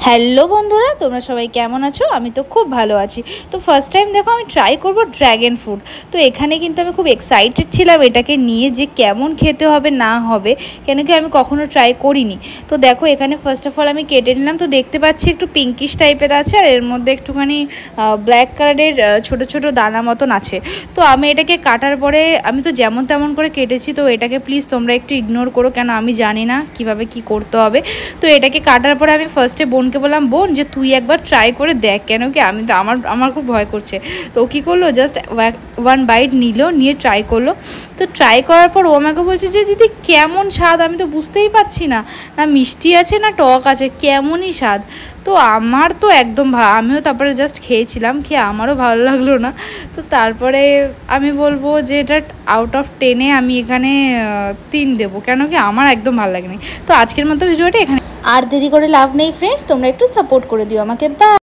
Hello বন্ধুরা, তোমরা সবাই কেমন আছো? আমি তো খুব ভালো আছি। তো ফার্স্ট টাইম দেখো আমি ট্রাই করব ড্র্যাগন ফ্রুট। তো এখানে কিন্তু আমি খুব এক্সাইটেড ছিলাম এটাকে নিয়ে, যে কেমন খেতে হবে না হবে, কেন কি আমি কখনো ট্রাই করিনি। তো দেখো এখানে ফার্স্ট অফ অল আমি কেটে নিলাম। তো দেখতে পাচ্ছি একটু পিঙ্কিশ টাইপের আছে, আর এর মধ্যে একটুখানি ব্ল্যাক কালারের ছোট ছোট দানা মতন আছে। তো আমি এটাকে কাটার পরে আমি তো যেমন তেমন করে কেটেছি। তো এটাকে প্লিজ তোমরা একটু ইগনোর করো, কেন আমি জানি না কিভাবে কি করতে হবে। তো এটাকে কাটার পরে আমি ফার্স্টে বোনকে বললাম, বোন যে তুই একবার ট্রাই করে দেখ, কেন কি আমি তো আমার খুব ভয় করছে। তো ও কী করলো, জাস্ট ওয়ান বাইট নিল, নিয়ে ট্রাই করলো। তো ট্রাই করার পর ও আমাকে বলছে যে দিদি কেমন স্বাদ, আমি তো বুঝতেই পারছি না, না মিষ্টি আছে না টক আছে, কেমনই স্বাদ। তো আমার তো একদম আমিও তারপরে জাস্ট খেয়েছিলাম, খেয়ে আমারও ভালো লাগলো না। তো তারপরে আমি বলবো যে এটা আউট অফ 10-এ আমি এখানে 3 দেবো, কেন কি আমার একদম ভালো লাগেনি। তো আজকের মতো ভিডিওটা এখানে আর দেরি করে লাভ নেই ফ্রেন্ডস, তোমরা একটু সাপোর্ট করে দিও আমাকে। বাই।